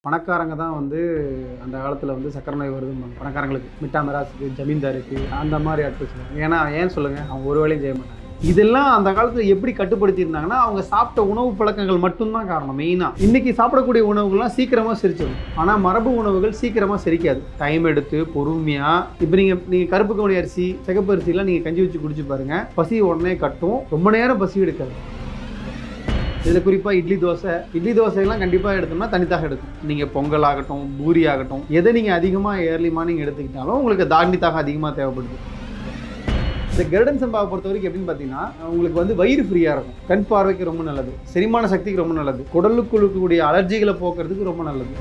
பணக்காரங்க தான் வந்து அந்த காலத்தில் வந்து சக்கரை நோய் வருதும்பாங்க. பணக்காரங்களுக்கு மிட்டா மிராஸுக்கு ஜமீன்தாருக்கு அந்த மாதிரி ஆட்கள் சொல்லுவாங்க. ஏன்னா ஏன் சொல்லுங்கள், அவங்க ஒரு வேலையும் செய்ய மாட்டாங்க. இதெல்லாம் அந்த காலத்தில் எப்படி கட்டுப்படுத்தியிருந்தாங்கன்னா, அவங்க சாப்பிட்ட உணவு பழக்கங்கள் மட்டும்தான் காரணம். மெயினாக இன்றைக்கி சாப்பிடக்கூடிய உணவுகள்லாம் சீக்கிரமாக செரிச்சிடும். ஆனால் மரபு உணவுகள் சீக்கிரமாக செரிக்காது. டைம் எடுத்து பொறுமையாக. இப்போ நீங்கள் கருப்பு கவுனி அரிசி, சிகப்பு அரிசிலாம் நீங்கள் கஞ்சி வச்சு குடிச்சு பாருங்கள், பசி உடனே கட்டும், ரொம்ப நேரம் பசி எடுக்காது. இதில் குறிப்பாக இட்லி தோசையெல்லாம் கண்டிப்பாக எடுத்தோம்னா தனித்தாக எடுக்கும். நீங்கள் பொங்கல் ஆகட்டும், பூரி ஆகட்டும், எதை நீங்கள் அதிகமாக ஏர்லி மார்னிங் எடுத்துக்கிட்டாலும் உங்களுக்கு தாண்டித்தாக அதிகமாக தேவைப்படுது. இந்த கருடன் சம்பாவை பொறுத்த வரைக்கும் எப்படின்னு பார்த்தீங்கன்னா, உங்களுக்கு வந்து வயிறு ஃப்ரீயாக இருக்கும், கண் பார்வைக்கு ரொம்ப நல்லது, செரிமான சக்திக்கு ரொம்ப நல்லது, குடலுக்கு இருக்கக்கூடிய அலர்ஜிகளை போக்குறதுக்கு ரொம்ப நல்லது.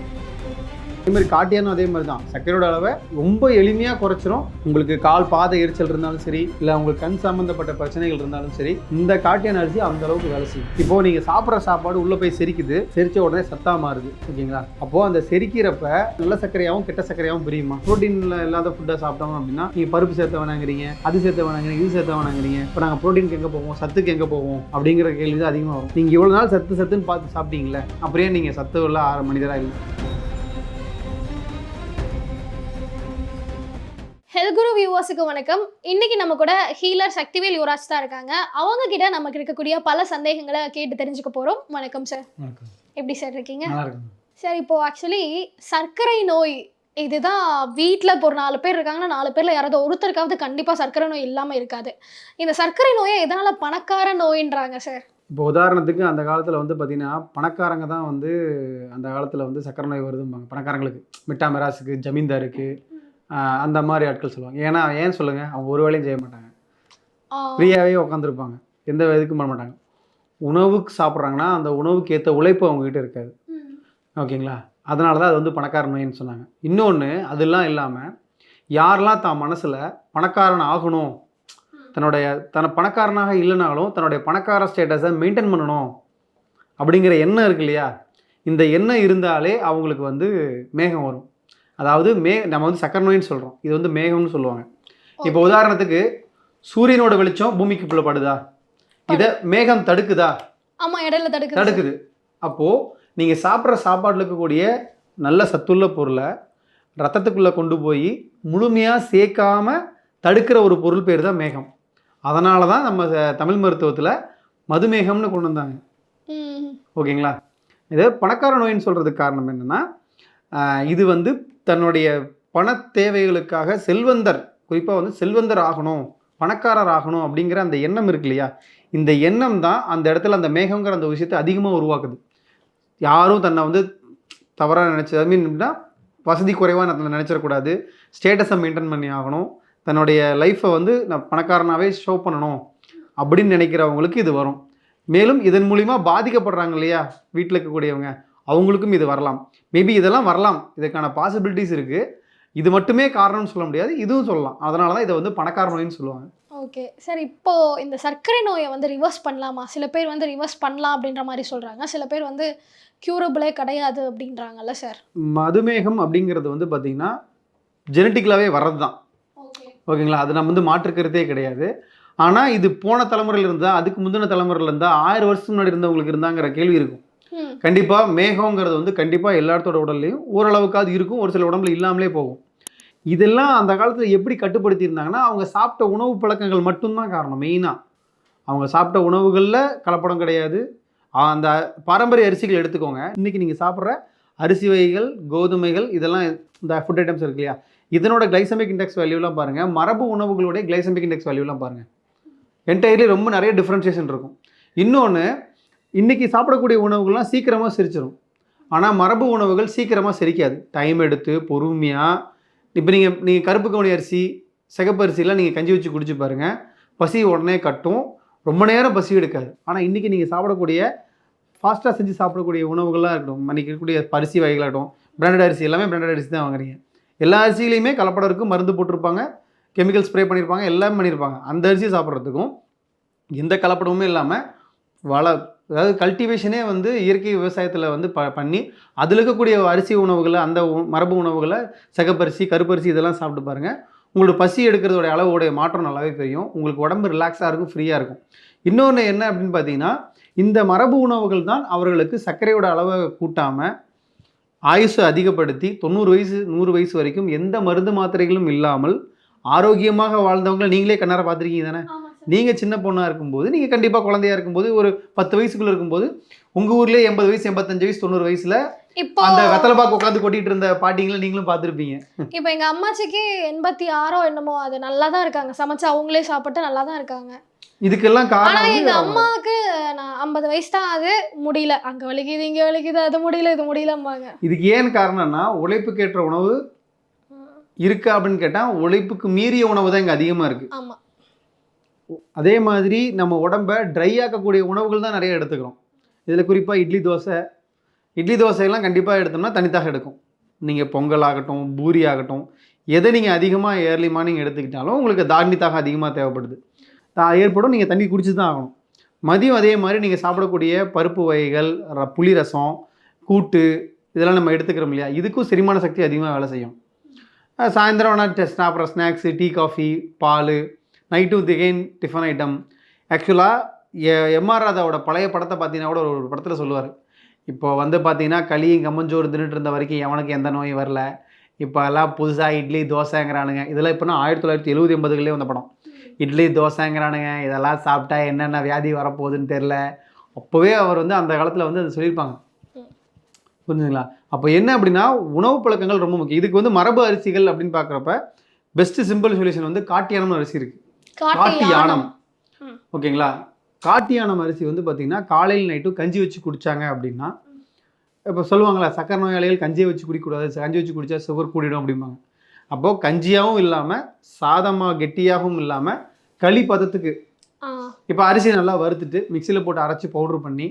அதே மாதிரி காட்டியானும் அதே மாதிரி தான், சர்க்கரையோட அளவை ரொம்ப எளிமையாக குறைச்சிரும். உங்களுக்கு கால் பாத எரிச்சல் இருந்தாலும் சரி, இல்லை உங்களுக்கு கண் சம்மந்தப்பட்ட பிரச்சனைகள் இருந்தாலும் சரி, இந்த காட்டியான அரிசி அந்த அளவுக்கு வேலை செய்யும். இப்போது நீங்கள் சாப்பிட்ற சாப்பாடு உள்ளே போய் செரிக்குது, செரிச்ச உடனே சத்தாக மாறுது, ஓகேங்களா? அப்போது அந்த செரிக்கிறப்ப நல்ல சர்க்கரையாகவும் கெட்ட சர்க்கரையாகவும் பிரியுமா? ப்ரோட்டீனில் இல்லாத ஃபுட்டை சாப்பிட்டோம் அப்படின்னா நீங்கள் பருப்பு சேர்த்த வேணாங்கிறீங்க, அது சேர்த்த வேணாங்கிறீங்க, இது சேர்த்த வேணாங்கிறீங்க. இப்போ நாங்கள் ப்ரோட்டீனுக்கு எங்கே போவோம், சத்துக்கு எங்கே போவோம் அப்படிங்கிற கேள்வி தான் அதிகமாக வரும். நீங்கள் இவ்வளோ நாள் சத்துன்னு பார்த்து சாப்பிட்டீங்களே, அப்படியே நீங்கள் சத்து உள்ள மனிதராக இல்லை. ஹெல்குரு வியூவர்ஸுக்கு வணக்கம். இன்னைக்கு நம்ம கூட ஹீலர் சக்திவேல் யுவராஜ் தான் இருக்காங்க. அவங்க கிட்ட நமக்கு இருக்கக்கூடிய பல சந்தேகங்களை கேட்டு தெரிஞ்சுக்க போறோம். வணக்கம் சார். வணக்கம். எப்படி சார் இருக்கீங்க? சார், இப்போ ஆக்சுவலி சர்க்கரை நோய் இதுதான் வீட்டில் இப்போ ஒரு 4 பேர் இருக்காங்கன்னா 4 பேரில் யாராவது ஒருத்தருக்காவது கண்டிப்பாக சர்க்கரை நோய் இல்லாமல் இருக்காது. இந்த சர்க்கரை நோயை எதனால் பணக்கார நோயின்றாங்க சார்? இப்போ உதாரணத்துக்கு அந்த காலத்தில் வந்து பார்த்திங்கன்னா, பணக்காரங்க தான் வந்து அந்த காலத்தில் வந்து சர்க்கரை நோய் வருதும்பாங்க. பணக்காரங்களுக்கு மிட்டா மிராஸுக்கு ஜமீன்தாருக்கு அந்த மாதிரி ஆட்கள் சொல்லுவாங்க. ஏன்னா ஏன் சொல்லுங்கள், அவங்க ஒரு வேலையும் செய்ய மாட்டாங்க, ஃப்ரீயாகவே உட்காந்துருப்பாங்க, எந்த இதுக்கும் பண்ண மாட்டாங்க. உணவுக்கு சாப்பிட்றாங்கன்னா அந்த உணவுக்கு ஏற்ற உழைப்பு அவங்ககிட்ட இருக்காது, ஓகேங்களா? அதனால தான் அது வந்து பணக்கார நோயின்னு சொன்னாங்க. இன்னொன்று, அதெல்லாம் இல்லாமல் யாரெல்லாம் தான் மனசில் பணக்காரன் ஆகணும், பணக்காரனாக இல்லைனாலும் தன்னுடைய பணக்கார ஸ்டேட்டஸை மெயின்டைன் பண்ணணும் அப்படிங்கிற எண்ணம் இருக்கு இல்லையா, இந்த எண்ணம் இருந்தாலே அவங்களுக்கு வந்து மேகம் வரும். அதாவது நம்ம வந்து சக்கரை நோயின்னு சொல்கிறோம், இது வந்து மேகம்னு சொல்லுவாங்க. இப்போ உதாரணத்துக்கு சூரியனோட வெளிச்சம் பூமிக்குள்ளே படுதா, இதை மேகம் தடுக்குதா? ஆமாம், இடையில தடுக்குது. அப்போது நீங்கள் சாப்பிட்ற சாப்பாட்டில் இருக்கக்கூடிய நல்ல சத்துள்ள பொருளை ரத்தத்துக்குள்ளே கொண்டு போய் முழுமையாக சேர்க்காம தடுக்கிற ஒரு பொருள் பேர் தான் மேகம். அதனால தான் நம்ம தமிழ் மருத்துவத்தில் மதுமேகம்னு கொண்டு வந்தாங்க, ஓகேங்களா? இது பணக்கார நோயின்னு சொல்கிறதுக்கு காரணம் என்னென்னா, இது வந்து தன்னுடைய பண தேவைகளுக்காக செல்வந்தர், குறிப்பாக வந்து செல்வந்தர் ஆகணும், பணக்காரர் ஆகணும் அப்படிங்கிற அந்த எண்ணம் இருக்கு இல்லையா, இந்த எண்ணம் தான் அந்த இடத்துல அந்த மேகங்கிற அந்த விஷயத்தை அதிகமாக உருவாக்குது. யாரும் தன்னை வந்து தவறாக நினச்சி மீன்னா வசதி குறைவாக நினச்சிடக்கூடாது, ஸ்டேட்டஸை மெயின்டைன் பண்ணி ஆகணும், தன்னுடைய லைஃப்பை வந்து நான் பணக்காரனாகவே ஷோ பண்ணணும் அப்படின்னு நினைக்கிறவங்களுக்கு இது வரும். மேலும் இதன் மூலிமா பாதிக்கப்படுறாங்க இல்லையா வீட்டில் இருக்கக்கூடியவங்க, அவங்களுக்கும் இது வரலாம். மேபி இதெல்லாம் வரலாம், இதுக்கான பாசிபிலிட்டிஸ் இருக்குது. இது மட்டுமே காரணம்னு சொல்ல முடியாது, இதுவும் சொல்லலாம். அதனால தான் இதை வந்து பணக்கார நோயின்னு சொல்லுவாங்க. ஓகே சார், இப்போது இந்த சர்க்கரை நோயை வந்து ரிவர்ஸ் பண்ணலாமா? சில பேர் வந்து ரிவர்ஸ் பண்ணலாம் அப்படின்ற மாதிரி சொல்கிறாங்க, சில பேர் வந்து க்யூரபிளே கிடையாது அப்படின்றாங்கல்ல சார்? மதுமேகம் அப்படிங்கிறது வந்து பார்த்திங்கன்னா ஜெனட்டிக்கலாகவே வர்றது தான், ஓகேங்களா? அது நம்ம வந்து மாற்றுக்கிறதே கிடையாது. ஆனால் இது போன தலைமுறையில் இருந்தால், அதுக்கு முந்தின தலைமுறையில் இருந்தால், 1000 வருஷத்துக்கு முன்னாடி இருந்தவங்களுக்கு இருந்தாங்கிற கேள்வி இருக்கும். கண்டிப்பாக மேகங்கிறது வந்து கண்டிப்பாக எல்லாத்தோட உடல்லையும் ஓரளவுக்காவது இருக்கும், ஒரு சில உடம்புல இல்லாமலே போகும். இதெல்லாம் அந்த காலத்தில் எப்படி கட்டுப்படுத்தியிருந்தாங்கன்னா, அவங்க சாப்பிட்ட உணவு பழக்கங்கள் மட்டும்தான் காரணம். மெயினாக அவங்க சாப்பிட்ட உணவுகளில் கலப்படம் கிடையாது. அந்த பாரம்பரிய அரிசிகள் எடுத்துக்கோங்க, இன்றைக்கி நீங்கள் சாப்பிட்ற அரிசி வகைகள், கோதுமைகள், இதெல்லாம் இந்த ஃபுட் ஐட்டம்ஸ் இருக்கு இல்லையா, இதனோட கிளைசமிக் இண்டெக்ஸ் வேல்யூலாம் பாருங்கள், மரபு உணவுகளுடைய கிளைசமிக் இண்டெக்ஸ் வேல்யூலாம் பாருங்கள், என்டையர்லி ரொம்ப நிறைய டிஃப்ரென்ஷியேஷன் இருக்கும். இன்னொன்று, இன்றைக்கி சாப்பிடக்கூடிய உணவுகள்லாம் சீக்கிரமாக செரிச்சிடும், ஆனால் மரபு உணவுகள் சீக்கிரமாக செரிக்காது, டைம் எடுத்து பொறுமையாக. இப்போ நீங்கள் கருப்பு கவுனி அரிசி, சிகப்பு அரிசிலாம் நீங்கள் கஞ்சி வச்சு குடிச்சு பாருங்கள், பசி உடனே கட்டும், ரொம்ப நேரம் பசி எடுக்காது. ஆனால் இன்றைக்கி நீங்கள் சாப்பிடக்கூடிய ஃபாஸ்ட்டாக செஞ்சு சாப்பிடக்கூடிய உணவுகள்லாம் இருக்கட்டும், இன்றைக்கி இருக்கக்கூடிய அரிசி வகைகளாகட்டும், பிராண்டட் அரிசி, எல்லாமே பிராண்டட் அரிசி தான் வாங்குறீங்க. எல்லா அரிசியிலையுமே கலப்படம் இருக்கும், மருந்து போட்டிருப்பாங்க, கெமிக்கல் ஸ்ப்ரே பண்ணியிருப்பாங்க, எல்லாமே பண்ணியிருப்பாங்க. அந்த அரிசியை சாப்பிட்றதுக்கும் எந்த கலப்படமுமே இல்லாமல் அதாவது கல்டிவேஷனே வந்து இயற்கை விவசாயத்தில் வந்து பண்ணி அதில் இருக்கக்கூடிய அரிசி உணவுகளை, அந்த மரபு உணவுகளை, சிகப்பரிசி, கருப்பரிசி இதெல்லாம் சாப்பிட்டு பாருங்கள், உங்களோட பசி எடுக்கிறதோட அளவோடைய மாற்றம் நல்லாவே தெரியும். உங்களுக்கு உடம்பு ரிலாக்ஸாக இருக்கும், ஃப்ரீயாக இருக்கும். இன்னொன்று என்ன அப்படின்னு பார்த்தீங்கன்னா, இந்த மரபு உணவுகள் தான் அவர்களுக்கு சர்க்கரையோட அளவை கூட்டாமல் ஆயுசை அதிகப்படுத்தி 90 வயசு 100 வயசு வரைக்கும் எந்த மருந்து மாத்திரைகளும் இல்லாமல் ஆரோக்கியமாக வாழ்ந்தவங்களை நீங்களே கண்ணார பார்த்துருக்கீங்க தானே. நீங்கள் சின்ன பொண்ணாக இருக்கும்போது, நீங்கள் கண்டிப்பாக குழந்தையா இருக்கும்போது, ஒரு 10 வயசுக்குள்ளே இருக்கும்போது உங்கள் ஊர்லேயே 80 வயசு 85 வயசு 90 வயசில் இப்போ அந்த வெத்தலை பாக்கு உட்காந்து கொட்டிட்டு இருந்த பாட்டிங்களை நீங்களும் பார்த்துருப்பீங்க. இப்போ எங்க அம்மாச்சிக்கு 86 என்னமோ, அது நல்லா தான் இருக்காங்க, சமைச்சு அவங்களே சாப்பிட்டு நல்லா தான் இருக்காங்க. இதுக்கெல்லாம் ஆனா காரணம் எங்க அம்மாவுக்கு நான் 50 வயசு தான், அது முடியல, அங்க வலிக்குது இங்க வலிக்குது, அது முடியல இது முடியலம்பாங்க. இதுக்கு ஏன் காரணம்னா உழைப்புக்கேற்ற உணவு இருக்கா அப்படின்னு கேட்டால் உழைப்புக்கு மீறிய உணவு தான் இங்கே அதிகமாக இருக்குது. ஆமா. அதே மாதிரி நம்ம உடம்பை ட்ரை ஆக்கக்கூடிய உணவுகள் தான் நிறைய எடுத்துக்கிறோம். இதில் குறிப்பாக இட்லி தோசையெல்லாம் கண்டிப்பாக எடுத்தோம்னா தனித்தாக எடுக்கும். நீங்கள் பொங்கல் ஆகட்டும், பூரி ஆகட்டும், எதை நீங்கள் அதிகமாக ஏர்லி மார்னிங் எடுத்துக்கிட்டாலும் உங்களுக்கு தானியத்தாக அதிகமாக தேவைப்படுது ஏற்படும். நீங்கள் தண்ணி குடிச்சு தான் ஆகணும். மதியம் அதே மாதிரி நீங்கள் சாப்பிடக்கூடிய பருப்பு வகைகள், புளி ரசம், கூட்டு, இதெல்லாம் நம்ம எடுத்துக்கிறோம் இல்லையா, இதுக்கும் செரிமான சக்தி அதிகமாக வேலை செய்யும். சாயந்தரம் வேணால் சாப்பிட்ற ஸ்நாக்ஸு, டீ, காஃபி, பால், நைட்டும் திகைன் டிஃபன் ஐட்டம். ஆக்சுவலாக எம்ஆர் ராதாவோட பழைய படத்தை பார்த்தீங்கன்னா கூட ஒரு படத்தில் சொல்லுவார், இப்போ வந்து பார்த்தீங்கன்னா களியும் கம்மஞ்சோறு தின்னுட்டு இருந்த வரைக்கும் எவனுக்கு எந்த நோயும் வரல, இப்போ எல்லாம் புதுசாக இட்லி தோசைங்கிறானுங்க. இதெல்லாம் இப்போனா 1970 80களே வந்த படம். இட்லி தோசைங்கிறானுங்க, இதெல்லாம் சாப்பிட்டா என்னென்ன வியாதி வரப்போகுதுன்னு தெரில. அப்போவே அவர் வந்து அந்த காலத்தில் வந்து அதை சொல்லியிருப்பாங்க. புரிஞ்சுங்களா? அப்போ என்ன அப்படின்னா உணவு பழக்கங்கள் ரொம்ப முக்கியம். இதுக்கு வந்து மரபு அரிசிகள் அப்படின்னு பார்க்குறப்ப பெஸ்ட்டு சிம்பிள் சொல்யூஷன் வந்து காட்டு யானம்னு அரிசி இருக்குது. காட்டு யானம், ஓகேங்களா? காட்டு யானம் அரிசி வந்து பார்த்திங்கன்னா காலையில் நைட்டும் கஞ்சி வச்சு குடித்தாங்க அப்படின்னா, இப்போ சொல்லுவாங்களா சக்கரை நோயாளிகள் கஞ்சியை வச்சு குடிக்கக்கூடாது, கஞ்சி வச்சு குடித்தா சுகர் கூடிடும் அப்படிம்பாங்க. அப்போது கஞ்சியாகவும் இல்லாமல் சாதமாக கெட்டியாகவும் இல்லாமல் களி பதத்துக்கு, இப்போ அரிசி நல்லா வறுத்துட்டு மிக்சியில் போட்டு அரைச்சி பவுட்ரு பண்ணி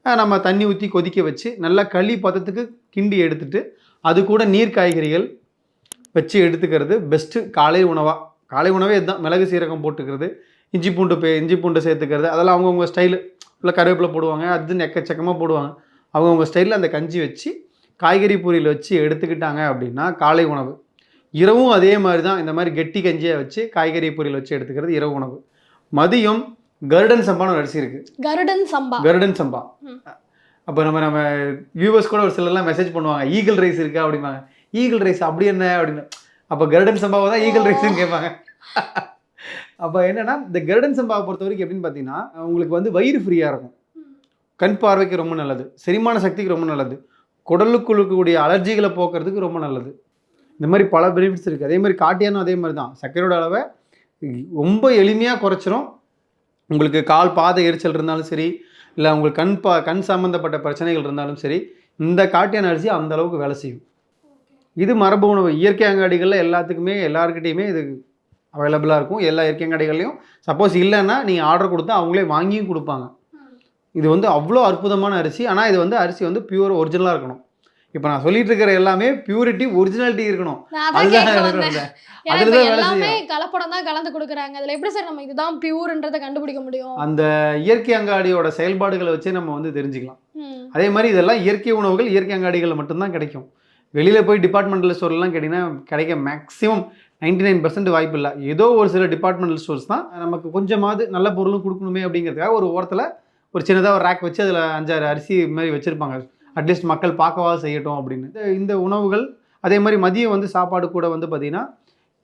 நம்ம தண்ணி ஊற்றி கொதிக்க வச்சு நல்லா களி பதத்துக்கு கிண்டி எடுத்துட்டு அது கூட நீர் காய்கறிகள் வச்சு எடுத்துக்கிறது பெஸ்ட்டு காலை உணவாக. காலை உணவே இதுதான். மிளகு சீரகம் போட்டுக்கிறது, இஞ்சி பூண்டு சேர்த்துக்கிறது, அதெல்லாம் அவங்கவுங்க ஸ்டைலு. இல்லை கருவேப்பிலை போடுவாங்க, அது எக்கச்சக்கமாக போடுவாங்க. அவங்கவுங்க ஸ்டைலில் அந்த கஞ்சி வச்சு காய்கறி பொரியல் வச்சு எடுத்துக்கிட்டாங்க அப்படின்னா காலை உணவு. இரவும் அதே மாதிரி தான், இந்த மாதிரி கெட்டி கஞ்சியை வச்சு காய்கறி பொரியல் வச்சு எடுத்துக்கிறது இரவு உணவு. மதியம் கருடன் சம்பான்னு ஒரு அரிசி இருக்குது. கருடன் சம்பா. அப்போ நம்ம வியூவர்ஸ் கூட ஒரு சிலர்லாம் மெசேஜ் பண்ணுவாங்க, ஈகிள் ரைஸ் இருக்கா அப்படிம்பாங்க. ஈகிள் ரைஸ் அப்படி என்ன அப்படின்னு. அப்போ கருடன் சம்பாவை தான் ஈகிள் ரைஸ்ன்னு கேட்பாங்க. அப்போ என்னென்னா இந்த கருடன் சம்பாவை பொறுத்த வரைக்கும் எப்படின்னு பார்த்தீங்கன்னா உங்களுக்கு வந்து வயிறு ஃப்ரீயாக இருக்கும், கண் பார்வைக்கு ரொம்ப நல்லது, செரிமான சக்திக்கு ரொம்ப நல்லது, குடலுக்குள் இருக்கக்கூடிய அலர்ஜிகளை போக்குறதுக்கு ரொம்ப நல்லது. இந்த மாதிரி பல பெனிஃபிட்ஸ் இருக்குது. அதே மாதிரி காட்டியானும் அதே மாதிரி தான். சர்க்கரையோட அளவை ரொம்ப எளிமையாக குறைச்சிரும். உங்களுக்கு பாத எரிச்சல் இருந்தாலும் சரி, இல்லை உங்களுக்கு கண் சம்மந்தப்பட்ட பிரச்சனைகள் இருந்தாலும் சரி, இந்த காட்டியான அரிசி அந்த அளவுக்கு வேலை செய்யும். இது மரபு உணவு. இயற்கை அங்காடிகளில் எல்லாத்துக்குமே எல்லாருக்கிட்டையுமே இது அவைலபிளாக இருக்கும். எல்லா இயற்கை அங்காடிகள்லையும் சப்போஸ் இல்லைன்னா நீங்கள் ஆர்டர் கொடுத்தா அவங்களே வாங்கியும் கொடுப்பாங்க. இது வந்து அவ்வளோ அற்புதமான அரிசி. ஆனால் இது வந்து அரிசி வந்து பியூர் ஒரிஜினலாக இருக்கணும். இப்போ நான் சொல்லிட்டு இருக்கிற எல்லாமே பியூரிட்டி ஒரிஜினாலிட்டி இருக்கணும். எல்லாமே கலப்படம் தான் கலந்து கொடுக்குறாங்க. அதில் எப்படி சார் நம்ம இதுதான் பியூர்ன்றதை கண்டுபிடிக்க முடியும்? அந்த இயற்கை அங்காடியோட செயல்பாடுகளை வச்சே நம்ம வந்து தெரிஞ்சுக்கலாம். அதே மாதிரி இதெல்லாம் இயற்கை உணவுகள் இயற்கை அங்காடிகளில் மட்டும்தான் கிடைக்கும். வெளியில் போய் டிபார்ட்மெண்டல் ஸ்டோர்லாம் கேட்டிங்கன்னா கிடைக்க மேக்ஸிமம் 99% வாய்ப்பு இல்லை. ஏதோ ஒரு சில டிபார்ட்மெண்டல் ஸ்டோர்ஸ் தான் நமக்கு கொஞ்சமாவது நல்ல பொருளும் கொடுக்கணுமே அப்படிங்கிறதுக்காக ஒரு ஓரத்தில் ஒரு சின்னதாக ஒரு ரேக் வச்சு அதில் 5-6 அரிசி மாதிரி வச்சுருப்பாங்க. அட்லீஸ்ட் மக்கள் பார்க்கவாது செய்யட்டும் அப்படின்னு. இந்த உணவுகள் அதே மாதிரி மதியம் வந்து சாப்பாடு கூட வந்து பார்த்திங்கன்னா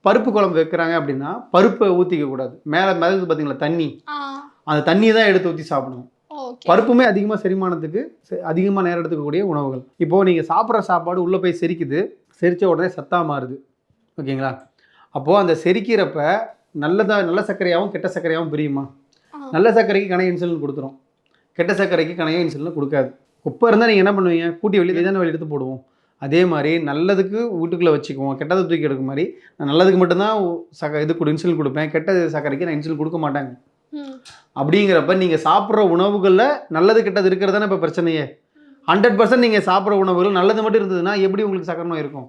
பருப்பு குழம்பு வைக்கிறாங்க அப்படின்னா பருப்பை ஊற்றிக்க கூடாது. மேலே பார்த்தீங்களா தண்ணி, அந்த தண்ணியை தான் எடுத்து ஊற்றி சாப்பிடணும். பருப்புமே அதிகமாக செரிமானத்துக்கு அதிகமாக நேரம் எடுத்துக்கக்கூடிய உணவுகள். இப்போது நீங்கள் சாப்பிட்ற சாப்பாடு உள்ளே போய் செரிக்குது, செரித்த உடனே சத்தாக மாறுது, ஓகேங்களா? அப்போது அந்த செரிக்கிறப்ப நல்ல சர்க்கரையாகவும் கெட்ட சர்க்கரையாகவும் பிரியுமா? நல்ல சர்க்கரைக்கு கணைய இன்சுலின் கொடுத்துரும், கெட்ட சர்க்கரைக்கு கணைய இன்சுலின் கொடுக்காது. குப்பை இருந்தால் நீங்கள் என்ன பண்ணுவீங்க? கூட்டி வெளியே தானே வெளியே எடுத்து போடுவோம். அதே மாதிரி நல்லதுக்கு வீட்டுக்குள்ளே வச்சுக்குவோம், கெட்டதை தூக்கி எடுக்க மாதிரி நான் நல்லதுக்கு மட்டும்தான் இன்சுலின் கொடுப்பேன், கெட்ட சர்க்கரைக்கு நான் இன்சுலின் கொடுக்க மாட்டாங்க. அப்படிங்கிறப்ப நீங்கள் சாப்பிட்ற உணவுகளில் நல்லது கெட்டது இருக்கிறது தானே இப்போ பிரச்சனையே. 100% நீங்கள் சாப்பிட்ற உணவுகள் நல்லது மட்டும் இருந்ததுன்னா எப்படி உங்களுக்கு சக்கரை நோய் இருக்கும்?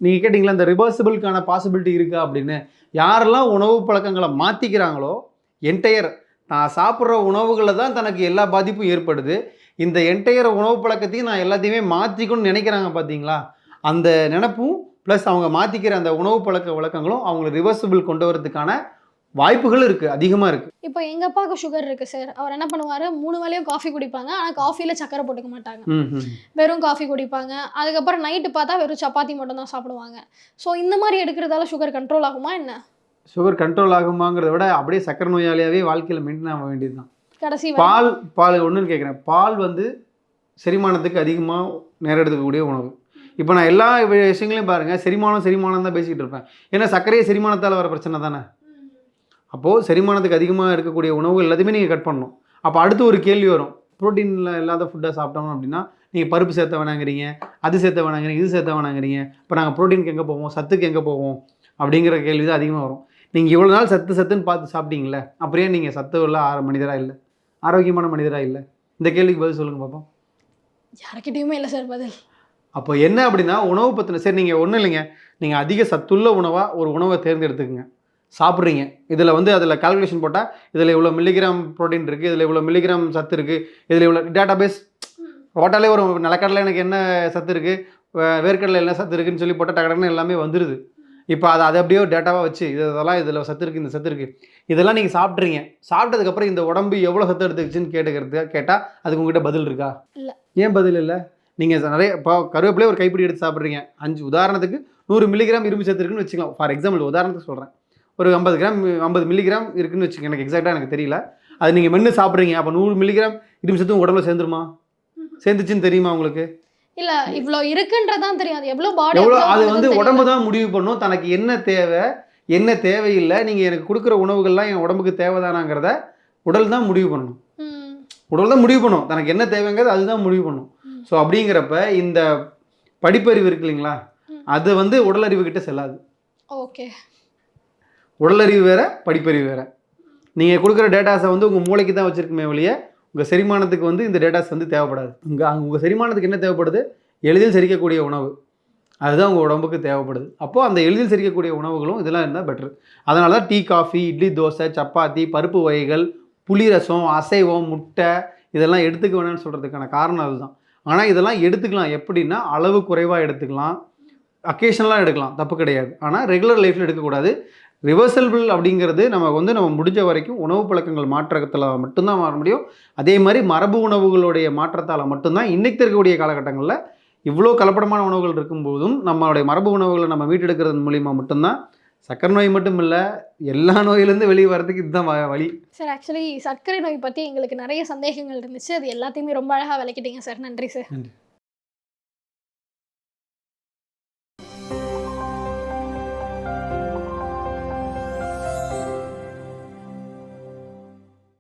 நீங்கள் கேட்டிங்களா இந்த ரிவர்சிபிளுக்கான பாசிபிலிட்டி இருக்கா அப்படின்னு. யாரெல்லாம் உணவு பழக்கங்களை மாற்றிக்கிறாங்களோ என்டையர் நான் சாப்பிட்ற உணவுகளில் தான் தனக்கு எல்லா பாதிப்பும் ஏற்படுது, இந்த என்டையர் உணவு பழக்கத்தையும் நான் எல்லாத்தையுமே மாற்றிக்கணும்னு நினைக்கிறாங்க பார்த்தீங்களா? அந்த நினப்பும் ப்ளஸ் அவங்க மாற்றிக்கிற அந்த உணவு பழக்க வழக்கங்களும் அவங்களை ரிவர்சிபிள் கொண்டு வரதுக்கான வாய்ப்புகள் இருக்குது, அதிகமாக இருக்குது. இப்போ எங்கள் அப்பாவுக்கு சுகர் இருக்குது சார். அவர் என்ன பண்ணுவார், 3 வேளையும் காஃபி குடிப்பாங்க. ஆனால் காஃபியில் சக்கரை போட்டுக்க மாட்டாங்க, வெறும் காஃபி குடிப்பாங்க. அதுக்கப்புறம் நைட்டு பார்த்தா வெறும் சப்பாத்தி மட்டும் தான் சாப்பிடுவாங்க. ஸோ இந்த மாதிரி எடுக்கிறதால சுகர் கண்ட்ரோல் ஆகுமா என்ன? சுகர் கண்ட்ரோல் ஆகுமாங்கிறத விட அப்படியே சக்கரை நோயாளியாகவே வாழ்க்கையில் மெயின்டைன் ஆக வேண்டியது தான். கடைசி பால் ஒன்றுன்னு கேட்குறேன். பால் வந்து செரிமானத்துக்கு அதிகமாக நேரம் எடுத்துக்கக்கூடிய உணவு. இப்போ நான் எல்லா விஷயங்களையும் பாருங்கள், செரிமானம் தான் பேசிக்கிட்டு இருப்பேன். ஏன்னா சர்க்கரையை செரிமானத்தால் வர பிரச்சனை தானே. அப்போது செரிமானத்துக்கு அதிகமாக இருக்கக்கூடிய உணவு எல்லாத்தையுமே நீங்கள் கட் பண்ணணும். அப்போ அடுத்து ஒரு கேள்வி வரும், ப்ரோட்டீனில் இல்லாத ஃபுட்டாக சாப்பிட்டோம் அப்படின்னா நீங்கள் பருப்பு சேர்த்த வேணாங்கிறீங்க, அது சேர்த்த வேணாங்கிறீங்க, இது சேர்த்த வேணாங்கிறீங்க. இப்போ நாங்கள் ப்ரோட்டீனுக்கு எங்கே போவோம், சத்துக்கு எங்கே போவோம் அப்படிங்கிற கேள்வி தான் அதிகமாக வரும். நீங்கள் இவ்வளோ நாள் சத்துன்னு பார்த்து சாப்பிட்டீங்களே, அப்படியே நீங்கள் சத்து உள்ள மனிதராக இல்லை, ஆரோக்கியமான மனிதராக இல்லை? இந்த கேள்விக்கு பதில் சொல்லுங்கள் பார்ப்போம். யாருக்கிட்டையுமே இல்லை சார் பதில். அப்போ என்ன அப்படின்னா, உணவு பற்றின சரி நீங்கள் ஒன்றும் இல்லைங்க, நீங்கள் அதிக சத்துள்ள உணவாக ஒரு உணவை தேர்ந்தெடுத்துக்குங்க, சாப்பிட்றீங்க. இதில் வந்து அதில் கால்குலேஷன் போட்டால் இதில் இவ்வளோ மில்லிகிராம் ப்ரோட்டீன் இருக்குது, இதில் இவ்வளோ மில்லிகிராம் சத்து இருக்குது, இதில் இவ்வளோ டேட்டா பேஸ் போட்டாலே ஒரு நிலக்கடலை எனக்கு என்ன சத்து இருக்குது, வேர்க்கடலை என்ன சத்து இருக்குதுன்னு சொல்லி போட்டால் டக்குன்னு எல்லாமே வந்துடுது. இப்போ அதை அப்படியே டேட்டாவாக வச்சு இதெல்லாம் இதில் சத்து இருக்குது, இந்த சத்து இருக்குது, இதெல்லாம் நீங்கள் சாப்பிட்றீங்க. சாப்பிட்டதுக்கப்புறம் இந்த உடம்பு எவ்வளோ சத்து எடுத்துக்கிச்சுன்னு கேட்டால் அதுக்கு உங்ககிட்ட பதில் இருக்கா? இல்லை. ஏன் பதில் இல்லை? நீங்கள் நிறைய இப்போ கருவேப்பிலையே ஒரு கைப்பிடி எடுத்து சாப்பிட்றீங்க, 5 உதாரணத்துக்கு 100 மில்லிகிராம் இரும்பு சத்து இருக்குன்னு வச்சுக்கலாம். ஃபார் எக்ஸாம்பிள் உதாரணத்துக்கு சொல்கிறேன், ஒரு 50 மில்லிகிராம் இருக்குன்னு வச்சுக்கோங்க, எனக்கு எக்ஸாக்டாக எனக்கு தெரியல. அது நீங்கள் மென்று சாப்பிட்றீங்க, அப்போ 100 மில்லிகிராம் இரும்பு சத்து உங்கள் உடம்புல சேர்ந்துருமா? சேர்ந்துச்சுன்னு தெரியுமா உங்களுக்கு? இல்லை, இவ்வளோ இருக்குன்றதான் தெரியாது. அது வந்து உடம்பு தான் முடிவு பண்ணும் தனக்கு என்ன தேவை, என்ன தேவையில்லை. நீங்கள் எனக்கு கொடுக்குற உணவுகள்லாம் என் உடம்புக்கு தேவைதானாங்கிறத உடல் தான் முடிவு பண்ணணும். உடல் தான் முடிவு பண்ணும் தனக்கு என்ன தேவைங்கிறது, அதுதான் முடிவு பண்ணும். ஸோ அப்படிங்கிறப்ப இந்த படிப்பறிவு இருக்கு இல்லைங்களா, அது வந்து உடல் அறிவு கிட்ட செல்லாது. ஓகே, உடல் அறிவு வேற, படிப்பறிவு வேற. நீங்கள் கொடுக்குற டேட்டாஸை வந்து உங்கள் மூளைக்கு தான் வச்சுருக்குமே ஒழிய உங்கள் செரிமானத்துக்கு வந்து இந்த டேட்டாஸ் வந்து தேவைப்படாது. உங்கள் செரிமானத்துக்கு என்ன தேவைப்படுது? எளிதில் செரிக்கக்கூடிய உணவு, அதுதான் உங்கள் உடம்புக்கு தேவைப்படுது. அப்போது அந்த எளிதில் செரிக்கக்கூடிய உணவுகளும் இதெல்லாம் இருந்தால் பெட்ரு. அதனால தான் டீ, காஃபி, இட்லி, தோசை, சப்பாத்தி, பருப்பு வகைகள், புளி ரசம், அசைவம், முட்டை இதெல்லாம் எடுத்துக்க வேணாம்னு சொல்கிறதுக்கான காரணம் அதுதான். ஆனால் இதெல்லாம் எடுத்துக்கலாம். எப்படின்னா அளவு குறைவாக எடுத்துக்கலாம், அக்கேஷனலாக எடுக்கலாம், தப்பு கிடையாது. ஆனால் ரெகுலர் லைஃப்பில் எடுக்கக்கூடாது. ரிவர்சபிள் அப்படிங்கிறது நம்ம முடிஞ்ச வரைக்கும் உணவு பழக்கங்கள் மாற்றத்தில் மட்டும்தான் மாற முடியும். அதே மாதிரி மரபு உணவுகளுடைய மாற்றத்தால் மட்டும்தான் இன்றைக்கி இருக்கக்கூடிய காலகட்டங்களில் இவ்வளோ கலப்படமான உணவுகள் இருக்கும்போதும் நம்மளுடைய மரபு உணவுகளை நம்ம மீட்டெடுக்கிறது மூலிமா மட்டும்தான் சர்க்கரை நோய் மட்டும் இல்லை, எல்லா நோயிலேருந்து வெளியே வரதுக்கு இதுதான் வழி. சார், ஆக்சுவலி சர்க்கரை நோய் பற்றி எங்களுக்கு நிறைய சந்தேகங்கள் இருந்துச்சு. அது எல்லாத்தையுமே ரொம்ப அழகாக விளக்கிட்டீங்க சார். நன்றி சார். நன்றி.